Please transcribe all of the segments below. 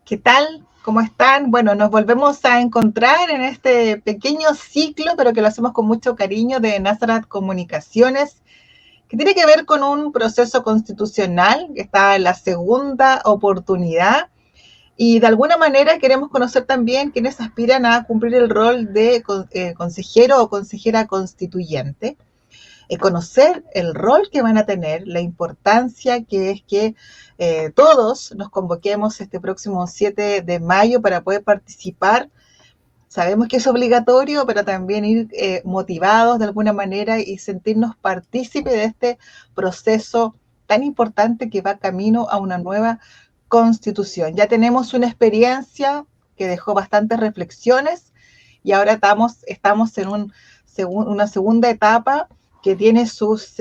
¿Qué tal? ¿Cómo están? Bueno, nos volvemos a encontrar en este pequeño ciclo, pero que lo hacemos con mucho cariño, de Nazaret Comunicaciones, que tiene que ver con un proceso constitucional que está en la segunda oportunidad. Y de alguna manera queremos conocer también quienes aspiran a cumplir el rol de consejero o consejera constituyente, conocer el rol que van a tener, la importancia que es que todos nos convoquemos este próximo 7 de mayo para poder participar. Sabemos que es obligatorio, pero también ir motivados de alguna manera y sentirnos partícipes de este proceso tan importante que va camino a una nueva constitución. Ya tenemos una experiencia que dejó bastantes reflexiones y ahora estamos en una segunda etapa que tiene sus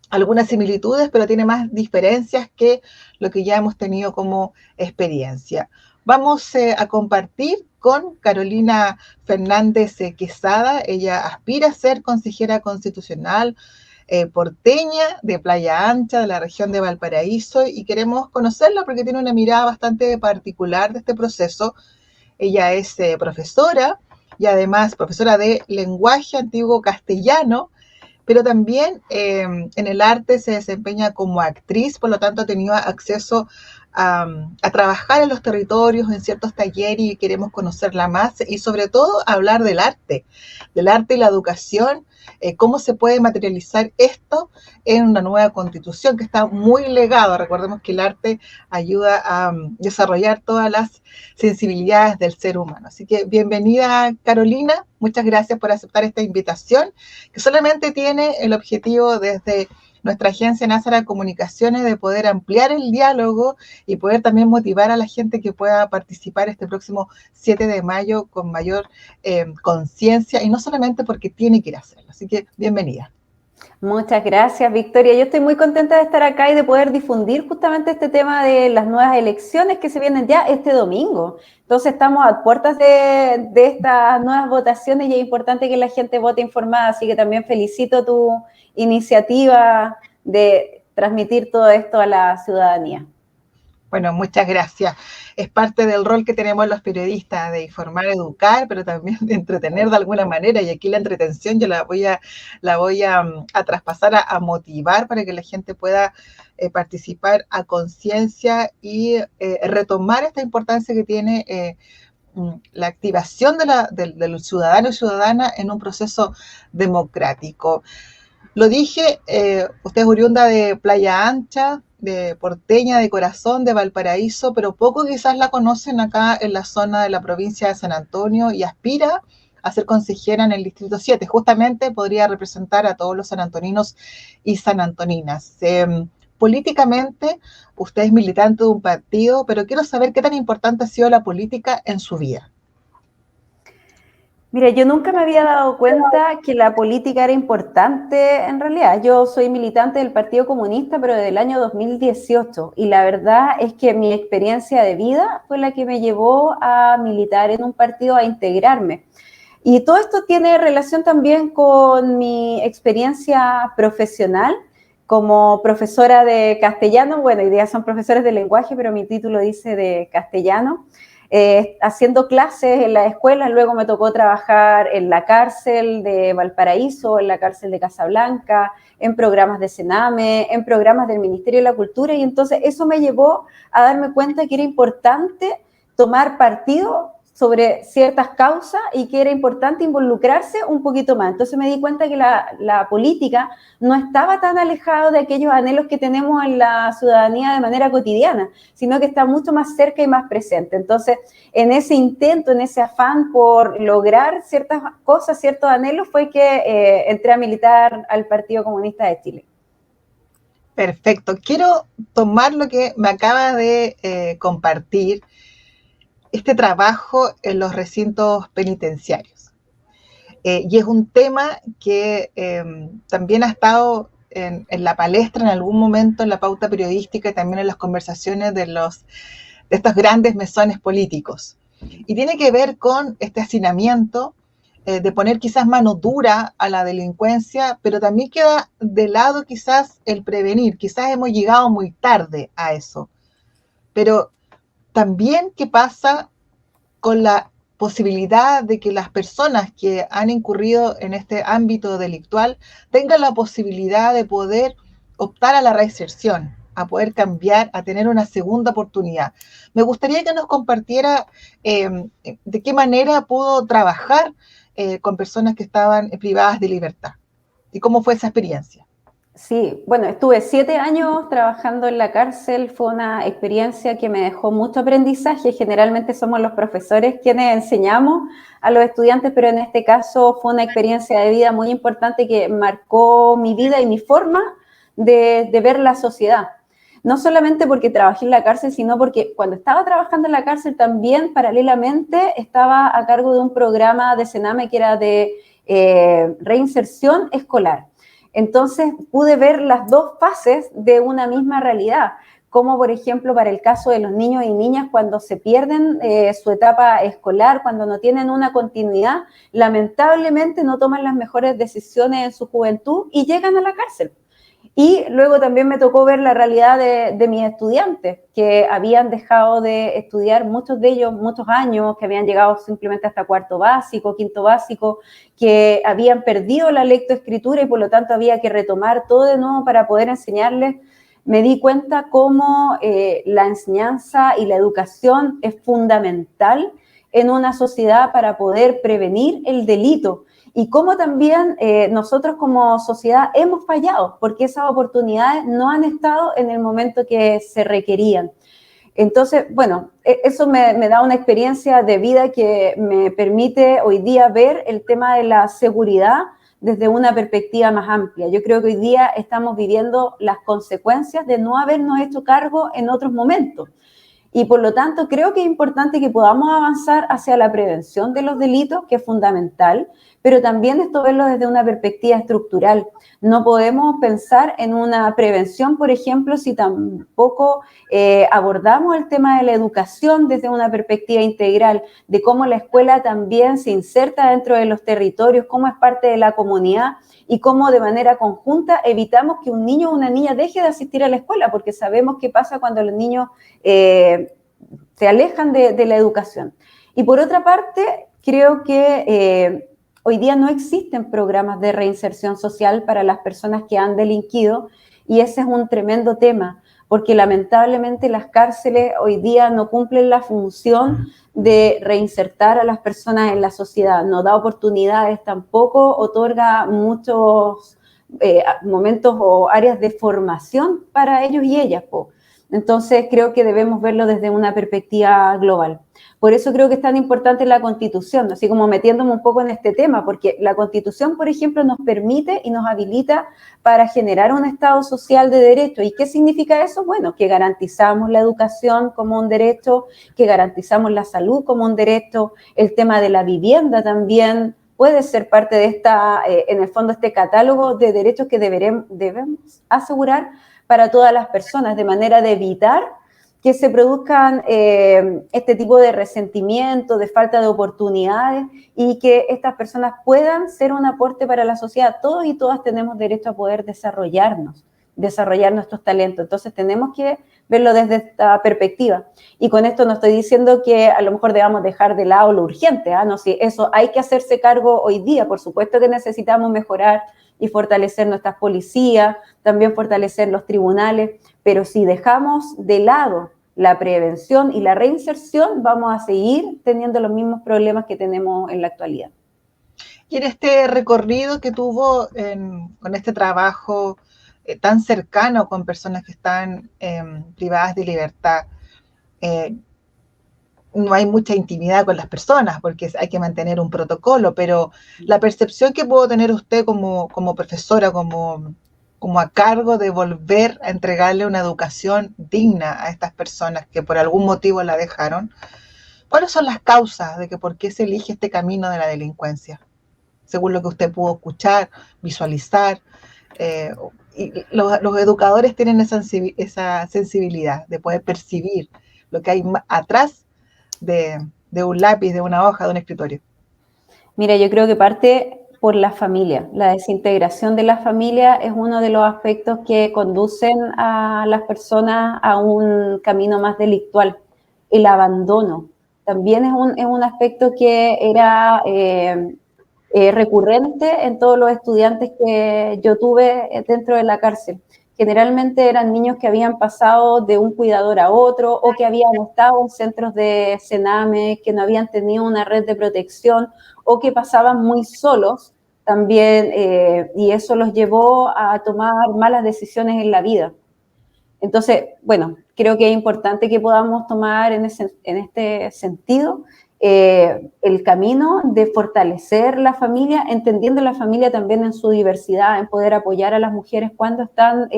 algunas similitudes, pero tiene más diferencias que lo que ya hemos tenido como experiencia. Vamos a compartir con Carolina Fernández Quesada. Ella aspira a ser consejera constitucional porteña de Playa Ancha, de la región de Valparaíso, y queremos conocerla porque tiene una mirada bastante particular de este proceso. Ella es profesora y además profesora de lenguaje antiguo castellano, pero también en el arte se desempeña como actriz, por lo tanto ha tenido acceso a trabajar en los territorios, en ciertos talleres, y queremos conocerla más y sobre todo hablar del arte y la educación, cómo se puede materializar esto en una nueva constitución que está muy legado. Recordemos que el arte ayuda a desarrollar todas las sensibilidades del ser humano. Así que bienvenida, Carolina, muchas gracias por aceptar esta invitación, que solamente tiene el objetivo desde nuestra agencia Nazaret Comunicaciones de poder ampliar el diálogo y poder también motivar a la gente que pueda participar este próximo 7 de mayo con mayor conciencia, y no solamente porque tiene que ir a hacerlo. Así que bienvenida. Muchas gracias, Victoria. Yo estoy muy contenta de estar acá y de poder difundir justamente este tema de las nuevas elecciones que se vienen ya este domingo. Entonces estamos a puertas de estas nuevas votaciones y es importante que la gente vote informada, así que también felicito tu iniciativa de transmitir todo esto a la ciudadanía. Bueno, muchas gracias. Es parte del rol que tenemos los periodistas, de informar, educar, pero también de entretener de alguna manera. Y aquí la entretención yo la voy a traspasar a motivar para que la gente pueda participar a conciencia y retomar esta importancia que tiene la activación del ciudadano y ciudadana en un proceso democrático. Lo dije, usted es oriunda de Playa Ancha, de porteña de corazón, de Valparaíso, pero poco quizás la conocen acá en la zona de la provincia de San Antonio, y aspira a ser consejera en el Distrito 7. Justamente podría representar a todos los sanantoninos y sanantoninas. Políticamente, usted es militante de un partido, pero quiero saber qué tan importante ha sido la política en su vida. Mira, yo nunca me había dado cuenta que la política era importante en realidad. Yo soy militante del Partido Comunista, pero desde el año 2018. Y la verdad es que mi experiencia de vida fue la que me llevó a militar en un partido, a integrarme. Y todo esto tiene relación también con mi experiencia profesional como profesora de castellano. Bueno, hoy día son profesores de lenguaje, pero mi título dice de castellano. Haciendo clases en la escuela, luego me tocó trabajar en la cárcel de Valparaíso, en la cárcel de Casablanca, en programas de Sename, en programas del Ministerio de la Cultura, y entonces eso me llevó a darme cuenta que era importante tomar partido sobre ciertas causas y que era importante involucrarse un poquito más. Entonces me di cuenta que la política no estaba tan alejado de aquellos anhelos que tenemos en la ciudadanía de manera cotidiana, sino que está mucho más cerca y más presente. Entonces, en ese intento, en ese afán por lograr ciertas cosas, ciertos anhelos, fue que entré a militar al Partido Comunista de Chile. Perfecto. Quiero tomar lo que me acaba de compartir, este trabajo en los recintos penitenciarios. Y es un tema que también ha estado en la palestra en algún momento, en la pauta periodística y también en las conversaciones de estos grandes mesones políticos. Y tiene que ver con este hacinamiento, de poner quizás mano dura a la delincuencia, pero también queda de lado quizás el prevenir. Quizás hemos llegado muy tarde a eso. Pero también qué pasa con la posibilidad de que las personas que han incurrido en este ámbito delictual tengan la posibilidad de poder optar a la reinserción, a poder cambiar, a tener una segunda oportunidad. Me gustaría que nos compartiera de qué manera pudo trabajar con personas que estaban privadas de libertad y cómo fue esa experiencia. Sí, bueno, estuve 7 años trabajando en la cárcel, fue una experiencia que me dejó mucho aprendizaje. Generalmente somos los profesores quienes enseñamos a los estudiantes, pero en este caso fue una experiencia de vida muy importante que marcó mi vida y mi forma de ver la sociedad. No solamente porque trabajé en la cárcel, sino porque cuando estaba trabajando en la cárcel también paralelamente estaba a cargo de un programa de Sename que era de reinserción escolar. Entonces pude ver las dos fases de una misma realidad, como por ejemplo para el caso de los niños y niñas cuando se pierden su etapa escolar, cuando no tienen una continuidad, lamentablemente no toman las mejores decisiones en su juventud y llegan a la cárcel. Y luego también me tocó ver la realidad de mis estudiantes, que habían dejado de estudiar, muchos de ellos, muchos años, que habían llegado simplemente hasta cuarto básico, quinto básico, que habían perdido la lectoescritura y por lo tanto había que retomar todo de nuevo para poder enseñarles. Me di cuenta cómo la enseñanza y la educación es fundamental en una sociedad para poder prevenir el delito. Y cómo también nosotros como sociedad hemos fallado, porque esas oportunidades no han estado en el momento que se requerían. Entonces, bueno, eso me da una experiencia de vida que me permite hoy día ver el tema de la seguridad desde una perspectiva más amplia. Yo creo que hoy día estamos viviendo las consecuencias de no habernos hecho cargo en otros momentos. Y por lo tanto, creo que es importante que podamos avanzar hacia la prevención de los delitos, que es fundamental, pero también esto verlo desde una perspectiva estructural. No podemos pensar en una prevención, por ejemplo, si tampoco abordamos el tema de la educación desde una perspectiva integral, de cómo la escuela también se inserta dentro de los territorios, cómo es parte de la comunidad y cómo de manera conjunta evitamos que un niño o una niña deje de asistir a la escuela, porque sabemos qué pasa cuando los niños se alejan de la educación. Y por otra parte, creo que hoy día no existen programas de reinserción social para las personas que han delinquido y ese es un tremendo tema, porque lamentablemente las cárceles hoy día no cumplen la función de reinsertar a las personas en la sociedad, no da oportunidades tampoco, otorga muchos momentos o áreas de formación para ellos y ellas, Entonces creo que debemos verlo desde una perspectiva global. Por eso creo que es tan importante la Constitución, así como metiéndome un poco en este tema, porque la Constitución, por ejemplo, nos permite y nos habilita para generar un Estado social de derecho. ¿Y qué significa eso? Bueno, que garantizamos la educación como un derecho, que garantizamos la salud como un derecho, el tema de la vivienda también puede ser parte de en el fondo, este catálogo de derechos que debemos asegurar para todas las personas, de manera de evitar que se produzcan este tipo de resentimiento, de falta de oportunidades y que estas personas puedan ser un aporte para la sociedad. Todos y todas tenemos derecho a poder desarrollar nuestros talentos. Entonces tenemos que verlo desde esta perspectiva. Y con esto no estoy diciendo que a lo mejor debamos dejar de lado lo urgente, no, sí, eso hay que hacerse cargo hoy día. Por supuesto que necesitamos mejorar y fortalecer nuestras policías, también fortalecer los tribunales, pero si dejamos de lado la prevención y la reinserción, vamos a seguir teniendo los mismos problemas que tenemos en la actualidad. Y en este recorrido que tuvo con este trabajo tan cercano con personas que están privadas de libertad, no hay mucha intimidad con las personas porque hay que mantener un protocolo, pero la percepción que puedo tener usted como profesora, como a cargo de volver a entregarle una educación digna a estas personas que por algún motivo la dejaron, ¿cuáles son las causas de que por qué se elige este camino de la delincuencia? Según lo que usted pudo escuchar, visualizar, y los educadores tienen esa sensibilidad de poder percibir lo que hay atrás de un lápiz, de una hoja, de un escritorio. Mira, yo creo que parte por la familia. La desintegración de la familia es uno de los aspectos que conducen a las personas a un camino más delictual. el abandono. También es un aspecto que era recurrente en todos los estudiantes que yo tuve dentro de la cárcel. Generalmente eran niños que habían pasado de un cuidador a otro o que habían estado en centros de Sename, que no habían tenido una red de protección o que pasaban muy solos también, y eso los llevó a tomar malas decisiones en la vida. Entonces, bueno, creo que es importante que podamos tomar en este sentido el camino de fortalecer la familia, entendiendo la familia también en su diversidad, en poder apoyar a las mujeres cuando están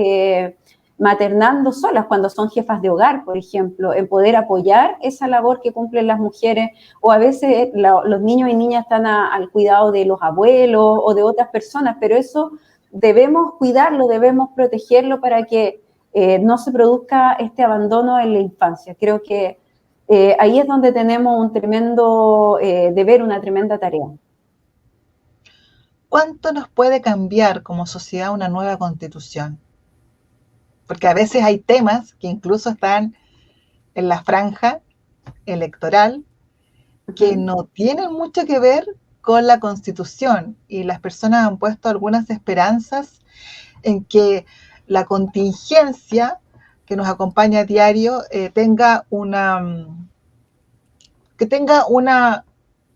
maternando solas, cuando son jefas de hogar, por ejemplo, en poder apoyar esa labor que cumplen las mujeres, o a veces los niños y niñas están al cuidado de los abuelos o de otras personas, pero eso debemos cuidarlo, debemos protegerlo para que no se produzca este abandono en la infancia. Creo que ahí es donde tenemos un tremendo deber, una tremenda tarea. ¿Cuánto nos puede cambiar como sociedad una nueva constitución? Porque a veces hay temas que incluso están en la franja electoral que no tienen mucho que ver con la constitución, y las personas han puesto algunas esperanzas en que la contingencia que nos acompaña a diario tenga una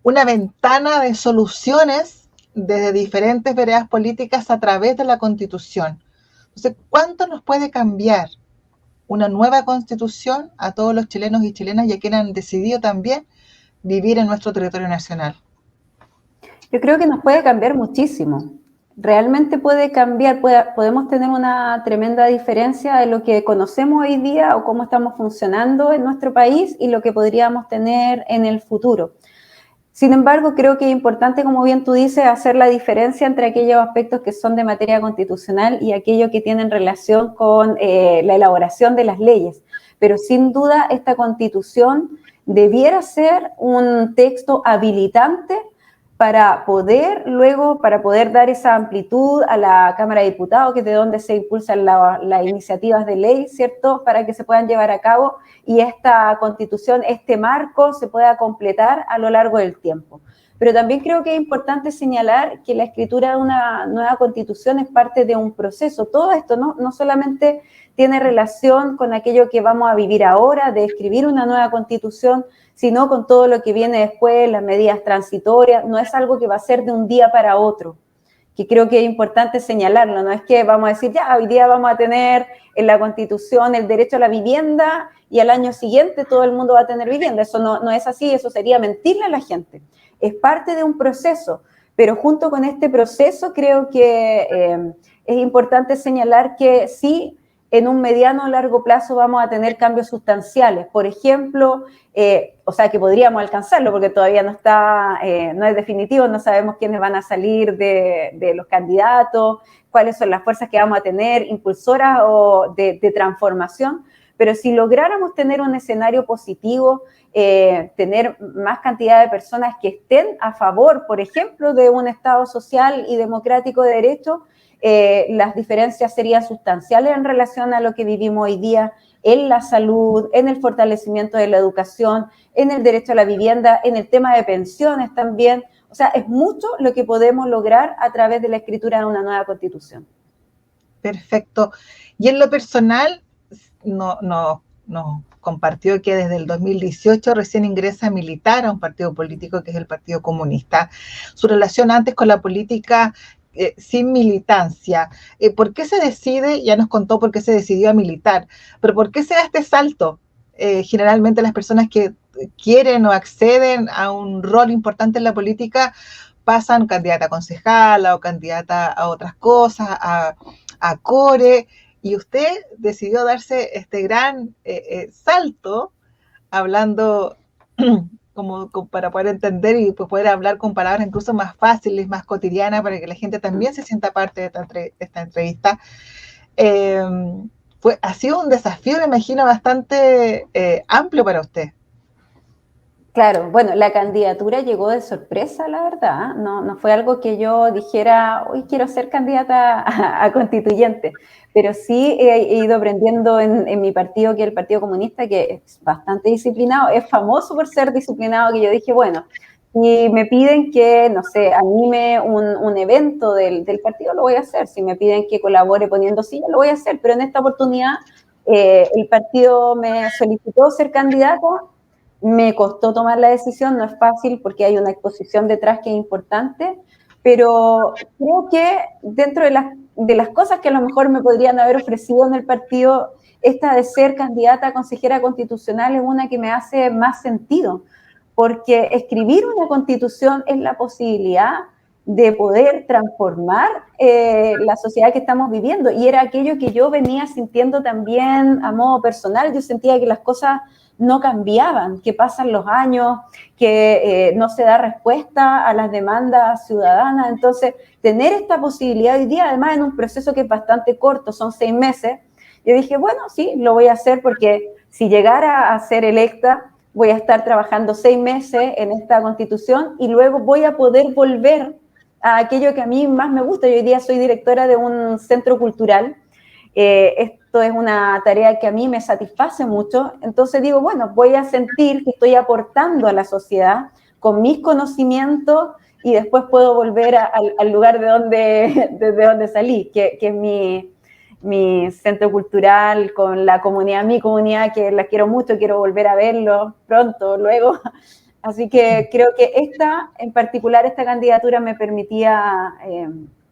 ventana de soluciones desde diferentes veredas políticas a través de la Constitución. Entonces, ¿cuánto nos puede cambiar una nueva Constitución a todos los chilenos y chilenas y a quienes han decidido también vivir en nuestro territorio nacional? Yo creo que nos puede cambiar muchísimo. Realmente puede cambiar, podemos tener una tremenda diferencia de lo que conocemos hoy día o cómo estamos funcionando en nuestro país y lo que podríamos tener en el futuro. Sin embargo, creo que es importante, como bien tú dices, hacer la diferencia entre aquellos aspectos que son de materia constitucional y aquellos que tienen relación con la elaboración de las leyes. Pero sin duda esta Constitución debiera ser un texto habilitante para poder dar esa amplitud a la Cámara de Diputados, que es de donde se impulsan las iniciativas de ley, ¿cierto?, para que se puedan llevar a cabo y esta Constitución, este marco, se pueda completar a lo largo del tiempo. Pero también creo que es importante señalar que la escritura de una nueva Constitución es parte de un proceso. Todo esto no solamente tiene relación con aquello que vamos a vivir ahora, de escribir una nueva Constitución, sino con todo lo que viene después, las medidas transitorias. No es algo que va a ser de un día para otro, que creo que es importante señalarlo. No es que vamos a decir, ya, hoy día vamos a tener en la Constitución el derecho a la vivienda y al año siguiente todo el mundo va a tener vivienda. Eso no es así, eso sería mentirle a la gente. Es parte de un proceso, pero junto con este proceso creo que es importante señalar que sí, en un mediano o largo plazo vamos a tener cambios sustanciales. Por ejemplo, o sea, que podríamos alcanzarlo porque todavía no es definitivo, no sabemos quiénes van a salir de los candidatos, cuáles son las fuerzas que vamos a tener, impulsoras o de transformación, pero si lográramos tener un escenario positivo, tener más cantidad de personas que estén a favor, por ejemplo, de un Estado social y democrático de derecho, las diferencias serían sustanciales en relación a lo que vivimos hoy día en la salud, en el fortalecimiento de la educación, en el derecho a la vivienda, en el tema de pensiones también. O sea, es mucho lo que podemos lograr a través de la escritura de una nueva Constitución. Perfecto. Y en lo personal, nos compartió que desde el 2018 recién ingresa a militar a un partido político que es el Partido Comunista. Su relación antes con la política sin militancia. ¿Por qué se decide? Ya nos contó por qué se decidió a militar, pero ¿por qué se da este salto? Generalmente las personas que quieren o acceden a un rol importante en la política pasan candidata a concejala o candidata a otras cosas, a core, y usted decidió darse este gran salto hablando como para poder entender y pues poder hablar con palabras incluso más fáciles, más cotidianas, para que la gente también se sienta parte de esta entrevista. Ha sido un desafío, me imagino, bastante amplio para usted. Claro, bueno, la candidatura llegó de sorpresa, la verdad, no fue algo que yo dijera, hoy quiero ser candidata a constituyente, pero sí he ido aprendiendo en mi partido, que es el Partido Comunista, que es bastante disciplinado, es famoso por ser disciplinado, que yo dije, bueno, si me piden que, no sé, anime un evento del partido, lo voy a hacer, si me piden que colabore poniendo sillas, lo voy a hacer, pero en esta oportunidad el partido me solicitó ser candidata. Me costó tomar la decisión, no es fácil porque hay una exposición detrás que es importante, pero creo que dentro de las cosas que a lo mejor me podrían haber ofrecido en el partido, esta de ser candidata a consejera constitucional es una que me hace más sentido, porque escribir una constitución es la posibilidad de poder transformar la sociedad que estamos viviendo, y era aquello que yo venía sintiendo también a modo personal. Yo sentía que las cosas no cambiaban, que pasan los años, que no se da respuesta a las demandas ciudadanas. Entonces, tener esta posibilidad hoy día, además en un proceso que es bastante corto, son 6 meses, yo dije, bueno, sí, lo voy a hacer, porque si llegara a ser electa, voy a estar trabajando 6 meses en esta constitución y luego voy a poder volver a aquello que a mí más me gusta. Yo hoy día soy directora de un centro cultural. Esto es una tarea que a mí me satisface mucho, entonces digo, bueno, voy a sentir que estoy aportando a la sociedad con mis conocimientos y después puedo volver al lugar desde donde salí, que es mi centro cultural con la comunidad, mi comunidad, que la quiero mucho, quiero volver a verlo pronto, luego. Así que creo que en particular, esta candidatura me permitía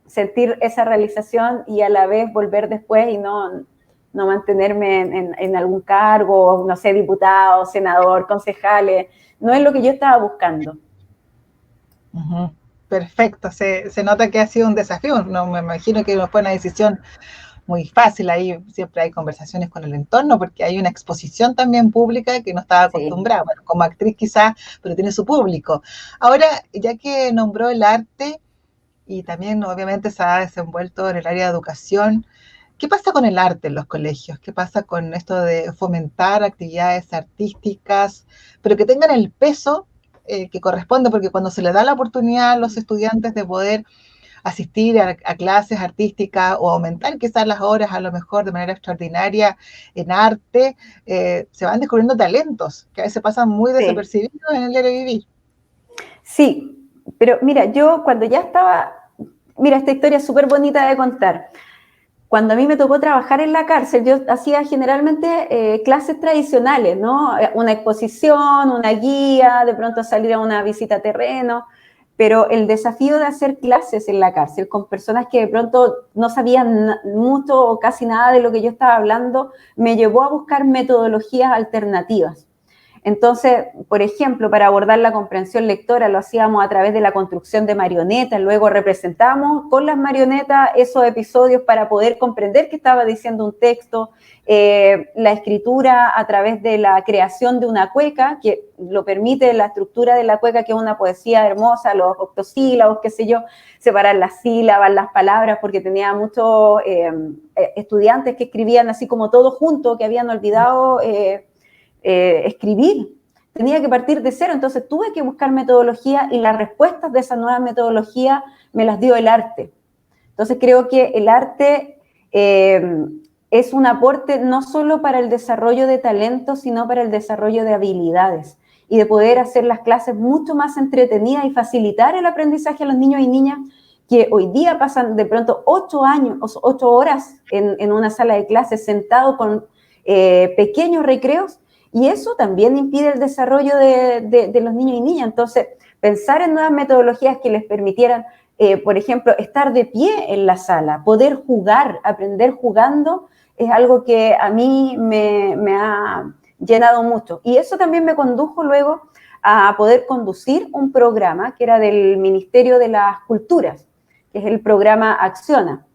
sentir esa realización y a la vez volver después y no mantenerme en algún cargo, no sé, diputado, senador, concejales. No es lo que yo estaba buscando. Uh-huh. Perfecto, se nota que ha sido un desafío, no me imagino que no fue una decisión muy fácil, ahí siempre hay conversaciones con el entorno, porque hay una exposición también pública que no estaba acostumbrada, bueno, como actriz quizás, pero tiene su público. Ahora, ya que nombró el arte y también obviamente se ha desenvuelto en el área de educación, ¿qué pasa con el arte en los colegios? ¿Qué pasa con esto de fomentar actividades artísticas, pero que tengan el peso que corresponde? Porque cuando se le da la oportunidad a los estudiantes de poder asistir a clases artísticas o aumentar quizás las horas a lo mejor de manera extraordinaria en arte, se van descubriendo talentos que a veces pasan muy desapercibidos en el diario vivir. Sí, pero mira, yo cuando ya estaba, mira, esta historia es súper bonita de contar. Cuando a mí me tocó trabajar en la cárcel, yo hacía generalmente clases tradicionales, ¿no? Una exposición, una guía, de pronto salir a una visita a terreno, pero el desafío de hacer clases en la cárcel con personas que de pronto no sabían mucho o casi nada de lo que yo estaba hablando, me llevó a buscar metodologías alternativas. Entonces, por ejemplo, para abordar la comprensión lectora lo hacíamos a través de la construcción de marionetas, luego representamos con las marionetas esos episodios para poder comprender qué estaba diciendo un texto, la escritura a través de la creación de una cueca, que lo permite la estructura de la cueca, que es una poesía hermosa, los octosílabos, qué sé yo, separar las sílabas, las palabras, porque tenía muchos estudiantes que escribían así como todo junto, que habían olvidado escribir, tenía que partir de cero, entonces tuve que buscar metodología y las respuestas de esa nueva metodología me las dio el arte. Entonces creo que el arte es un aporte no solo para el desarrollo de talentos, sino para el desarrollo de habilidades y de poder hacer las clases mucho más entretenidas y facilitar el aprendizaje a los niños y niñas que hoy día pasan de pronto 8 horas en una sala de clases sentados con pequeños recreos. Y eso también impide el desarrollo de los niños y niñas. Entonces, pensar en nuevas metodologías que les permitieran, por ejemplo, estar de pie en la sala, poder jugar, aprender jugando, es algo que a mí me ha llenado mucho. Y eso también me condujo luego a poder conducir un programa que era del Ministerio de las Culturas, que es el programa Acciona.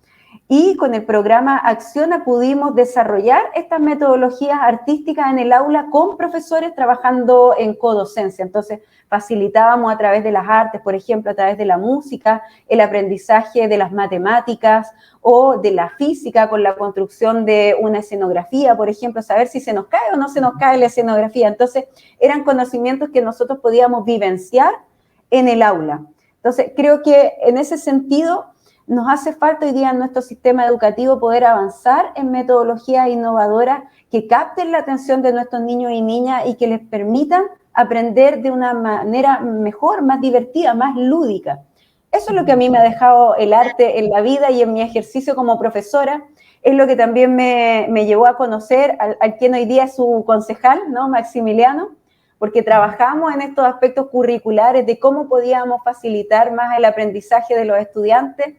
y con el programa Acciona pudimos desarrollar estas metodologías artísticas en el aula con profesores trabajando en codocencia. Entonces, facilitábamos a través de las artes, por ejemplo, a través de la música, el aprendizaje de las matemáticas o de la física con la construcción de una escenografía, por ejemplo, saber si se nos cae o no se nos cae la escenografía. Entonces, eran conocimientos que nosotros podíamos vivenciar en el aula. Entonces, creo que en ese sentido nos hace falta hoy día en nuestro sistema educativo poder avanzar en metodologías innovadoras que capten la atención de nuestros niños y niñas y que les permitan aprender de una manera mejor, más divertida, más lúdica. Eso es lo que a mí me ha dejado el arte en la vida y en mi ejercicio como profesora. Es lo que también me llevó a conocer al quien hoy día es su concejal, ¿no? Maximiliano, porque trabajamos en estos aspectos curriculares de cómo podíamos facilitar más el aprendizaje de los estudiantes.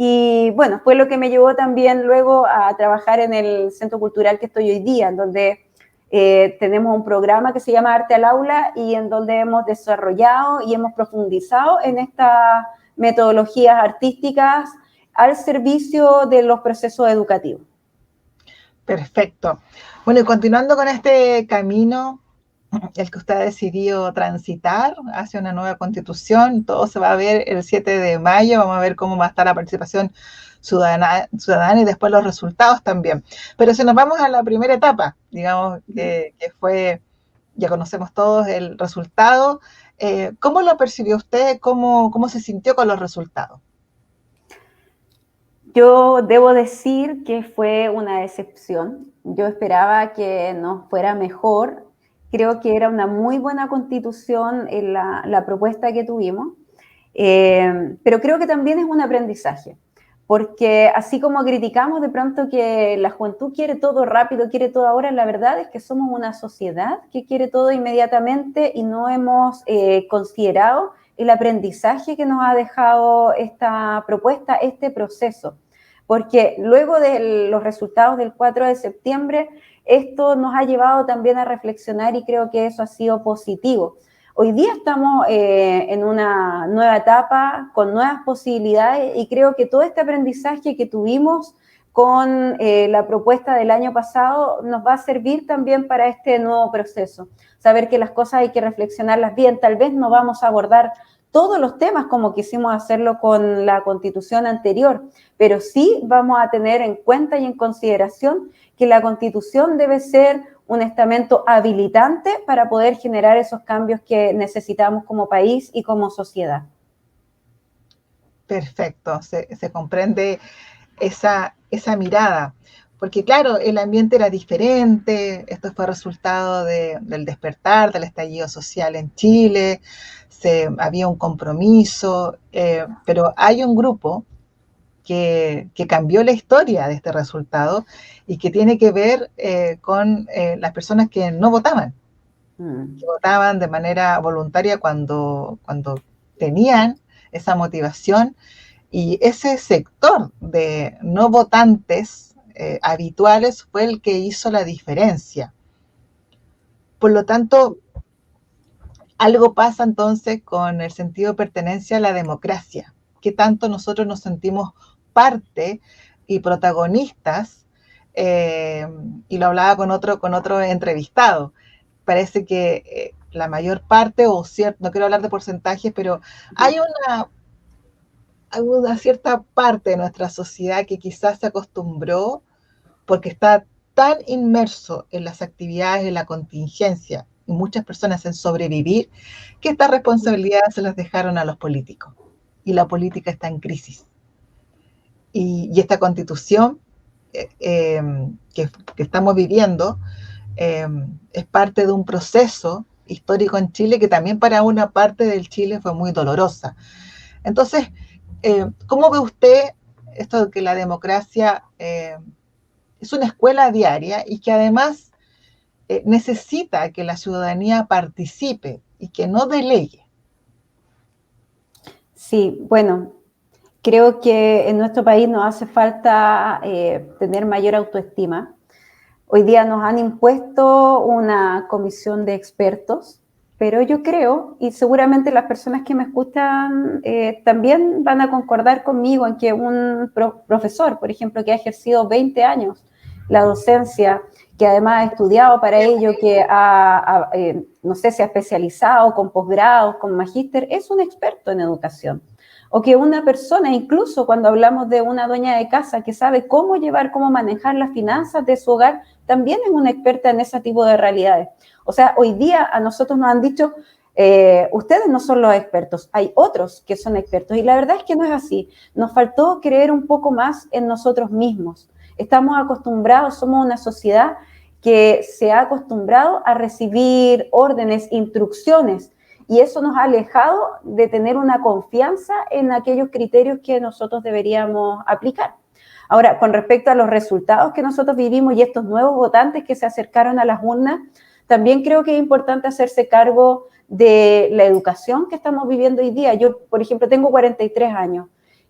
Y bueno, fue lo que me llevó también luego a trabajar en el centro cultural que estoy hoy día, en donde tenemos un programa que se llama Arte al Aula y en donde hemos desarrollado y hemos profundizado en estas metodologías artísticas al servicio de los procesos educativos. Perfecto. Bueno, y continuando con este camino, el que usted ha decidido transitar hacia una nueva constitución, todo se va a ver el 7 de mayo, vamos a ver cómo va a estar la participación ciudadana y después los resultados también. Pero si nos vamos a la primera etapa, digamos que fue, ya conocemos todos el resultado, ¿cómo lo percibió usted? ¿Cómo se sintió con los resultados? Yo debo decir que fue una decepción. Yo esperaba que nos fuera mejor. Creo que era una muy buena constitución en la propuesta que tuvimos, pero creo que también es un aprendizaje, porque así como criticamos de pronto que la juventud quiere todo rápido, quiere todo ahora, la verdad es que somos una sociedad que quiere todo inmediatamente y no hemos considerado el aprendizaje que nos ha dejado esta propuesta, este proceso. Porque luego de los resultados del 4 de septiembre, esto nos ha llevado también a reflexionar y creo que eso ha sido positivo. Hoy día estamos en una nueva etapa, con nuevas posibilidades y creo que todo este aprendizaje que tuvimos con la propuesta del año pasado nos va a servir también para este nuevo proceso. Saber que las cosas hay que reflexionarlas bien, tal vez no vamos a abordar todos los temas como quisimos hacerlo con la constitución anterior, pero sí vamos a tener en cuenta y en consideración que la constitución debe ser un estamento habilitante para poder generar esos cambios que necesitamos como país y como sociedad. Perfecto, se comprende esa mirada, porque claro, el ambiente era diferente, esto fue resultado del despertar, del estallido social en Chile, había un compromiso, pero hay un grupo que cambió la historia de este resultado y que tiene que ver con las personas que no votaban, que votaban de manera voluntaria cuando tenían esa motivación, y ese sector de no votantes habituales fue el que hizo la diferencia. Por lo tanto, algo pasa entonces con el sentido de pertenencia a la democracia. ¿Qué tanto nosotros nos sentimos parte y protagonistas? Y lo hablaba con otro entrevistado. Parece que la mayor parte, o cierto, no quiero hablar de porcentajes, pero hay una cierta parte de nuestra sociedad que quizás se acostumbró porque está tan inmerso en las actividades, en la contingencia, y muchas personas en sobrevivir, que estas responsabilidades se las dejaron a los políticos. Y la política está en crisis. Y esta constitución que estamos viviendo es parte de un proceso histórico en Chile que también para una parte del Chile fue muy dolorosa. Entonces, ¿cómo ve usted esto de que la democracia es una escuela diaria y que además necesita que la ciudadanía participe y que no delegue? Sí, bueno, creo que en nuestro país nos hace falta tener mayor autoestima. Hoy día nos han impuesto una comisión de expertos pero yo creo, y seguramente las personas que me escuchan también van a concordar conmigo en que un profesor, por ejemplo, que ha ejercido 20 años la docencia, que además ha estudiado para ello, que no sé, se ha especializado con posgrados, con magíster, es un experto en educación. O que una persona, incluso cuando hablamos de una dueña de casa que sabe cómo llevar, cómo manejar las finanzas de su hogar, también es una experta en ese tipo de realidades. O sea, hoy día a nosotros nos han dicho, ustedes no son los expertos, hay otros que son expertos. Y la verdad es que no es así. Nos faltó creer un poco más en nosotros mismos. Estamos acostumbrados, somos una sociedad que se ha acostumbrado a recibir órdenes, instrucciones, y eso nos ha alejado de tener una confianza en aquellos criterios que nosotros deberíamos aplicar. Ahora, con respecto a los resultados que nosotros vivimos y estos nuevos votantes que se acercaron a las urnas, también creo que es importante hacerse cargo de la educación que estamos viviendo hoy día. Yo, por ejemplo, tengo 43 años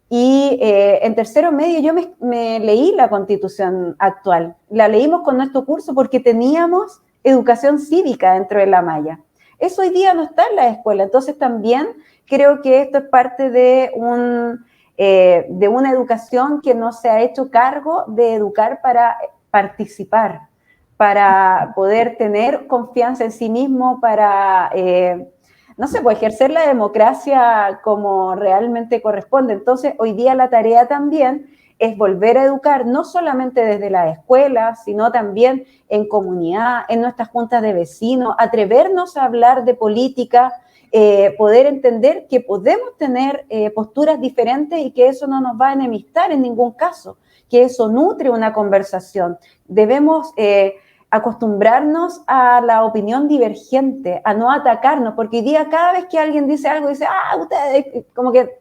y en tercero medio yo me leí la Constitución actual. La leímos con nuestro curso porque teníamos educación cívica dentro de la malla. Eso hoy día no está en la escuela. Entonces también creo que esto es parte de una educación que no se ha hecho cargo de educar para participar, para poder tener confianza en sí mismo, para, no sé, pues ejercer la democracia como realmente corresponde. Entonces, hoy día la tarea también es volver a educar, no solamente desde la escuela, sino también en comunidad, en nuestras juntas de vecinos, atrevernos a hablar de política, poder entender que podemos tener posturas diferentes y que eso no nos va a enemistar en ningún caso, que eso nutre una conversación. Debemos acostumbrarnos a la opinión divergente, a no atacarnos, porque hoy día cada vez que alguien dice algo, dice, ustedes, como que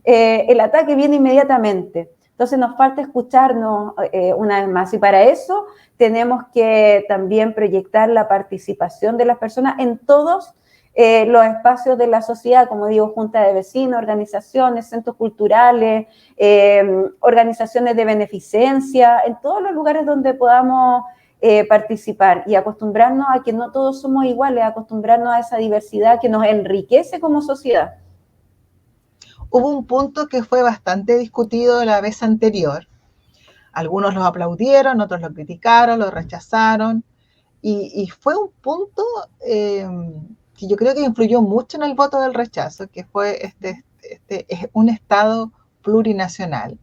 el ataque viene inmediatamente. Entonces nos falta escucharnos una vez más, y para eso tenemos que también proyectar la participación de las personas en todos los espacios de la sociedad, como digo, junta de vecinos, organizaciones, centros culturales, organizaciones de beneficencia, en todos los lugares donde podamos participar, y acostumbrarnos a que no todos somos iguales, acostumbrarnos a esa diversidad que nos enriquece como sociedad. Hubo un punto que fue bastante discutido la vez anterior. Algunos lo aplaudieron, otros lo criticaron, lo rechazaron, y fue un punto que yo creo que influyó mucho en el voto del rechazo, que fue un Estado plurinacional,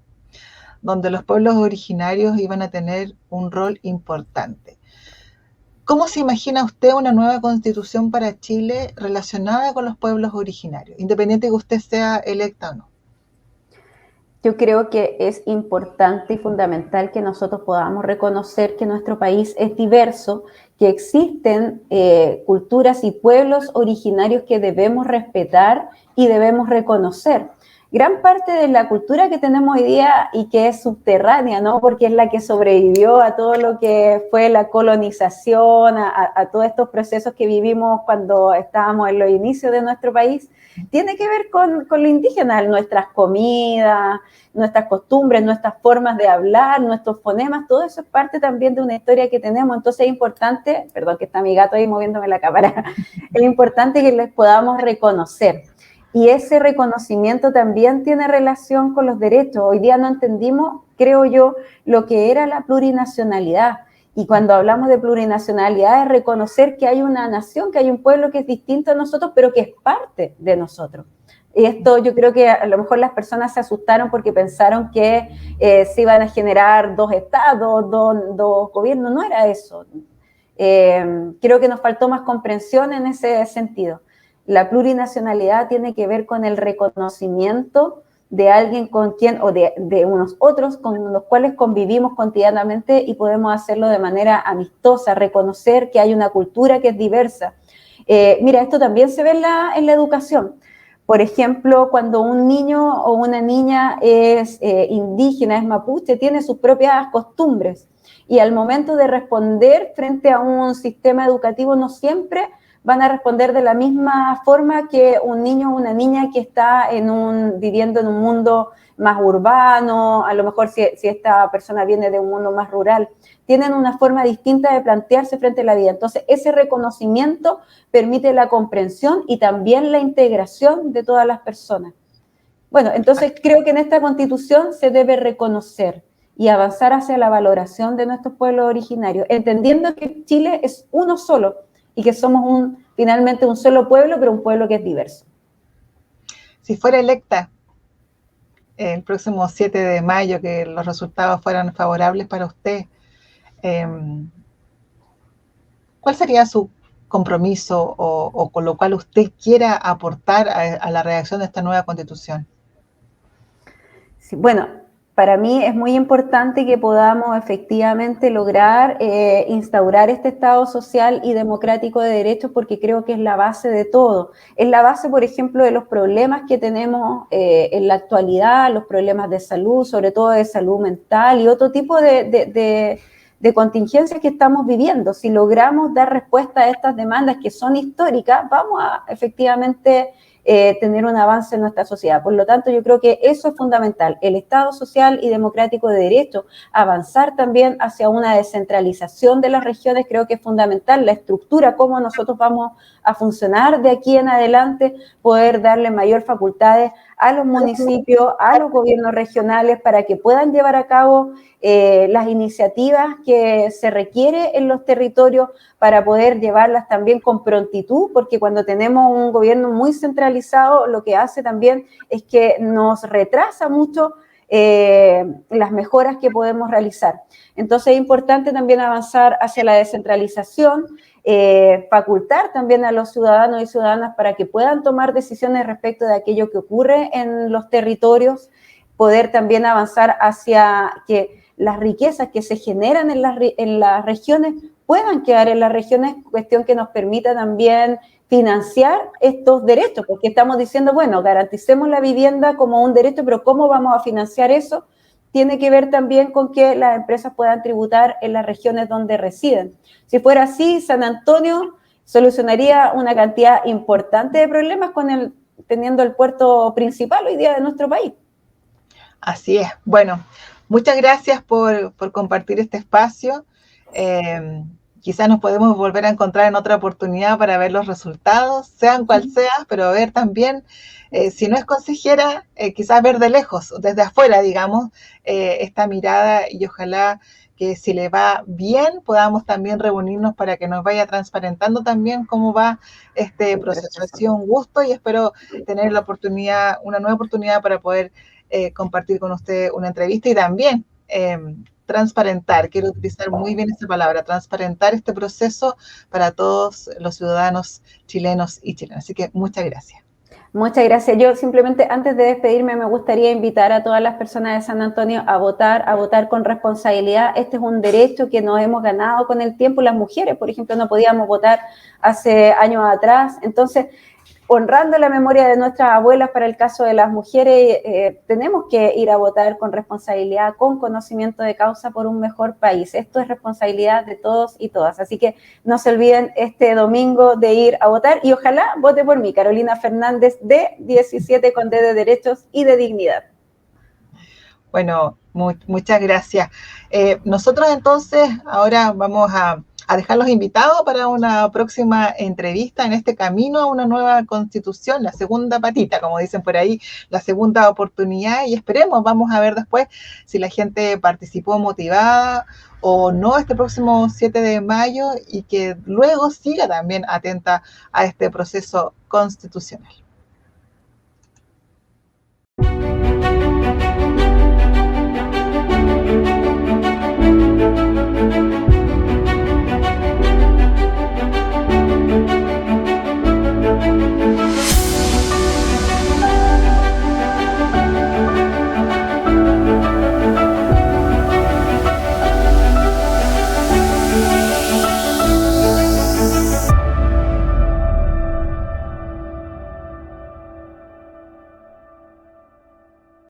donde los pueblos originarios iban a tener un rol importante. ¿Cómo se imagina usted una nueva constitución para Chile relacionada con los pueblos originarios, independiente de que usted sea electa o no? Yo creo que es importante y fundamental que nosotros podamos reconocer que nuestro país es diverso, que existen culturas y pueblos originarios que debemos respetar y debemos reconocer. Gran parte de la cultura que tenemos hoy día y que es subterránea, ¿no? Porque es la que sobrevivió a todo lo que fue la colonización, a todos estos procesos que vivimos cuando estábamos en los inicios de nuestro país, tiene que ver con lo indígena, nuestras comidas, nuestras costumbres, nuestras formas de hablar, nuestros fonemas, todo eso es parte también de una historia que tenemos. Entonces es importante, perdón que está mi gato ahí moviéndome la cámara, es importante que les podamos reconocer. Y ese reconocimiento también tiene relación con los derechos. Hoy día no entendimos, creo yo, lo que era la plurinacionalidad. Y cuando hablamos de plurinacionalidad es reconocer que hay una nación, que hay un pueblo que es distinto a nosotros, pero que es parte de nosotros. Y esto yo creo que a lo mejor las personas se asustaron porque pensaron que se iban a generar dos estados, dos gobiernos. No era eso. Creo que nos faltó más comprensión en ese sentido. La plurinacionalidad tiene que ver con el reconocimiento de alguien con quien, o de unos otros con los cuales convivimos cotidianamente y podemos hacerlo de manera amistosa, reconocer que hay una cultura que es diversa. Mira, esto también se ve en la educación. Por ejemplo, cuando un niño o una niña es indígena, es mapuche, tiene sus propias costumbres, y al momento de responder frente a un sistema educativo no siempre van a responder de la misma forma que un niño o una niña que está viviendo en un mundo más urbano, a lo mejor si esta persona viene de un mundo más rural, tienen una forma distinta de plantearse frente a la vida. Entonces, ese reconocimiento permite la comprensión y también la integración de todas las personas. Bueno, entonces creo que en esta Constitución se debe reconocer y avanzar hacia la valoración de nuestros pueblos originarios, entendiendo que Chile es uno solo y que somos finalmente un solo pueblo, pero un pueblo que es diverso. Si fuera electa el próximo 7 de mayo, que los resultados fueran favorables para usted, ¿cuál sería su compromiso o con lo cual usted quiera aportar a la redacción de esta nueva Constitución? Sí, bueno, para mí es muy importante que podamos efectivamente lograr instaurar este Estado social y democrático de derechos, porque creo que es la base de todo. Es la base, por ejemplo, de los problemas que tenemos en la actualidad, los problemas de salud, sobre todo de salud mental y otro tipo de contingencias que estamos viviendo. Si logramos dar respuesta a estas demandas que son históricas, vamos a efectivamente tener un avance en nuestra sociedad. Por lo tanto, yo creo que eso es fundamental, el Estado social y democrático de derecho, avanzar también hacia una descentralización de las regiones, creo que es fundamental, la estructura, cómo nosotros vamos a funcionar de aquí en adelante, poder darle mayor facultades a los municipios, a los gobiernos regionales, para que puedan llevar a cabo las iniciativas que se requiere en los territorios, para poder llevarlas también con prontitud, porque cuando tenemos un gobierno muy centralizado, lo que hace también es que nos retrasa mucho las mejoras que podemos realizar. Entonces es importante también avanzar hacia la descentralización, facultar también a los ciudadanos y ciudadanas para que puedan tomar decisiones respecto de aquello que ocurre en los territorios, poder también avanzar hacia que las riquezas que se generan en las regiones puedan quedar en las regiones, cuestión que nos permita también financiar estos derechos, porque estamos diciendo, bueno, garanticemos la vivienda como un derecho, pero ¿cómo vamos a financiar eso? Tiene que ver también con que las empresas puedan tributar en las regiones donde residen. Si fuera así, San Antonio solucionaría una cantidad importante de problemas teniendo el puerto principal hoy día de nuestro país. Así es. Bueno, muchas gracias por compartir este espacio. Quizás nos podemos volver a encontrar en otra oportunidad para ver los resultados, sean cual sea, pero ver también, si no es consejera, quizás ver de lejos, desde afuera, digamos, esta mirada, y ojalá que si le va bien podamos también reunirnos para que nos vaya transparentando también cómo va este proceso. Ha sido un gusto y espero tener una nueva oportunidad para poder compartir con usted una entrevista y también transparentar, quiero utilizar muy bien esa palabra, transparentar este proceso para todos los ciudadanos chilenos y chilenas. Así que muchas gracias. Muchas gracias. Yo simplemente, antes de despedirme, me gustaría invitar a todas las personas de San Antonio a votar con responsabilidad. Este es un derecho que nos hemos ganado con el tiempo. Las mujeres, por ejemplo, no podíamos votar hace años atrás. Entonces, honrando la memoria de nuestras abuelas, para el caso de las mujeres, tenemos que ir a votar con responsabilidad, con conocimiento de causa, por un mejor país. Esto es responsabilidad de todos y todas. Así que no se olviden este domingo de ir a votar y ojalá vote por mí, Carolina Fernández, de 17 con D de Derechos y de Dignidad. Bueno, muchas gracias. Nosotros entonces ahora vamos a dejarlos invitados para una próxima entrevista en este camino a una nueva constitución, la segunda patita, como dicen por ahí, la segunda oportunidad, y esperemos, vamos a ver después si la gente participó motivada o no este próximo 7 de mayo y que luego siga también atenta a este proceso constitucional.